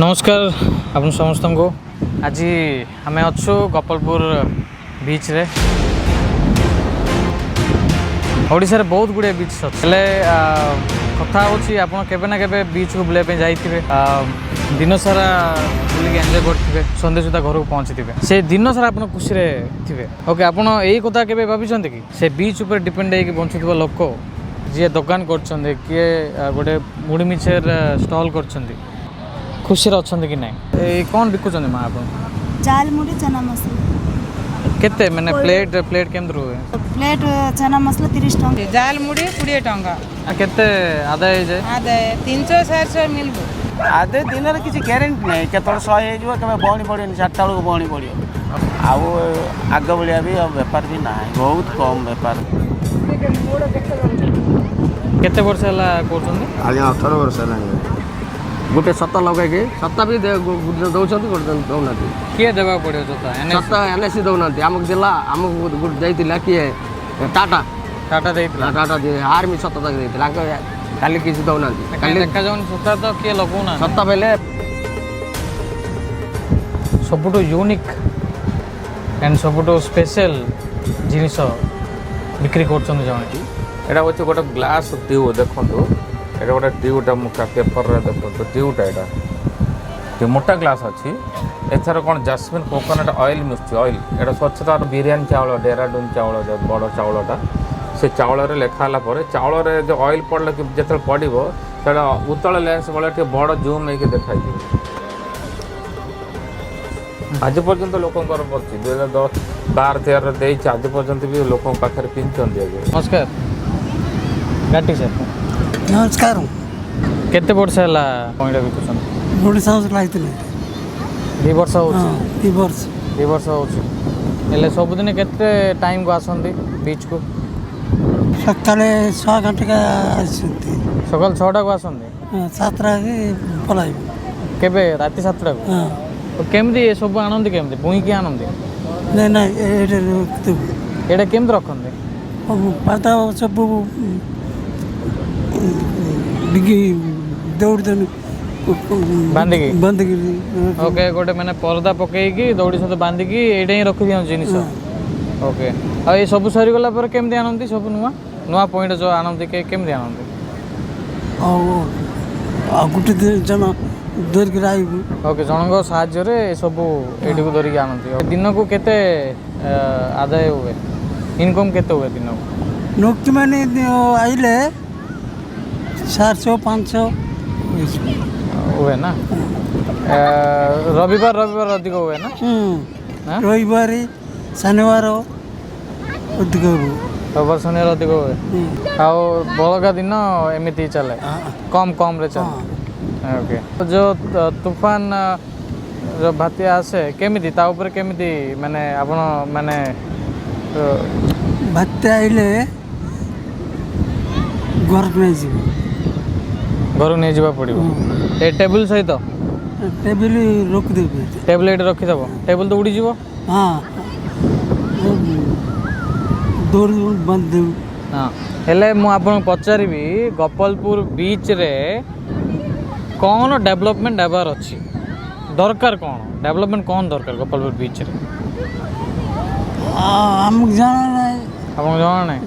नमस्कार आप समस्त को आज आम अच्छु गोपालपुर बीच रे ओडिशा बहुत गुड़े बीच अच्छे कथा होबे बीच को बुलाइप जाइए दिन सारा बुलिक एंजॉय करते संध्या सुधा घर को पहुँची से दिन सारा आप खुशी थे ओके आप यही कथा के भाई कि से बीच उपर डिपेंड होकर बंचुवा लोक जी दुकान कर किए गोटे मुड़ी मिछर स्टॉल कर खुशी अच्छा कि ना कौन बिकुंट माँ आप जाल मुड़ी चना मसला केते मैंने प्लेट प्लेट केमती रुए प्लेट चना मसला 30 टंका जाल मुड़ी 20 टंका केते आदाय हो जाए आदाय 300 400 मिलबो आधे दिन किसी ग्यारंटी नहीं केतल 100 हो बहनी पड़े 4टा बेलू बहनी पड़ो आउ आग भाया भी बेपार भी ना बहुत कम बेपार केते वर्ष है कर 18 वर्ष है गोटे सत्ता लगे सत्ता भी दौरान दौना किए देवा पड़ो जोता सत्ता एनएससी दौना आमको देला आमको जाइला किए टाटा टाटा दे टाटा आर्मी सत्ता तक काली किसी दौना देखा जाऊन सत्ता तो किए लगौना सत्ता बेले सबुठ यूनिक एंड सबुठ स्पेशल जिनिस बिक्री कर एटा होचे गोटे ग्लास ट्यूब देखो एटा गोटे ट्यूबटा मुका पेपर देखो ट्यूबटा एटा मोटा ग्लास अच्छी एथर कौन जास्मिन कोकोनट ऑयल मिसुची ऑयल एटा स्वच्छता बिरियानी चावल डेराडून चावल जो बड़ चावलटा से चावल लेखाला चावल जो ऑयल पड़े जो पड़ो से उत्तल लेंस भाई बड़ जूम होकर देखा आज पर्यंत लोकंर पड़ती 2010-12-13 आज पर्यंत भी लोक पाखे पिंधुंट नमस्कार गाटी सर नमस्कार केते वर्ष है पॉइंट बिकुन ओडिशा लाइते 2 वर्ष हो 2 वर्ष 2 वर्ष हो सबुदिन केते टाइम को आसंती बीच को सकाले 6 घंटे का आसंती सकाल 6टा को आसंती 7टा के पलाई केबे राति 7टा को हां तो केमदी ये सब आनंद केमदी बुई की आनंद नहीं नहीं एटा केमदी रखंदे पता सब बिगी दौड़ बांधिकी बांधिकी ओके गोटे मैंने पर्दा पकईकी दौड़ी सहित बांधिकी एटा ही रखी दिया जिनिस ओके आ ये सब सरी गला पर केमदी आनंदी सब नुआ नुआ पॉइंट जो आनंदी केमदी आनंदी आ गुटे जन धरिक ओके जनक साहाय्य सब ये धरिक आनंदी दिन को केते आदाय हुए इनकम केते हुए दिन को नोकी मैंने आइले 400-500 हुए ना रविवार रविवार अधिक हुए ना रविवार शनिवार अधिक रविवार शनिवार अधिक हुए आ बड़का दिन एमती चले कम कम रे चले ओके जो तूफान जो बात्या आसे केमिति ता ऊपर केमिति माने आपण माने बात्या आइले घर नहीं जी घर नहीं जावा पड़ो ए टेबल सहित टेबल रख देबे टेबल एट रखिदेव टेबल तो उड़ी जीवो हाँ दौड़ बंद देव हाँ हेले मु आपन पचारि गोपालपुर बीच रे कौन डेवलपमेंट हेबार अच्छी दरकार कौन डेवलपमेंट कौन दरकार गोपालपुर बीच रे हमको जाना नहीं आपको जाना नहीं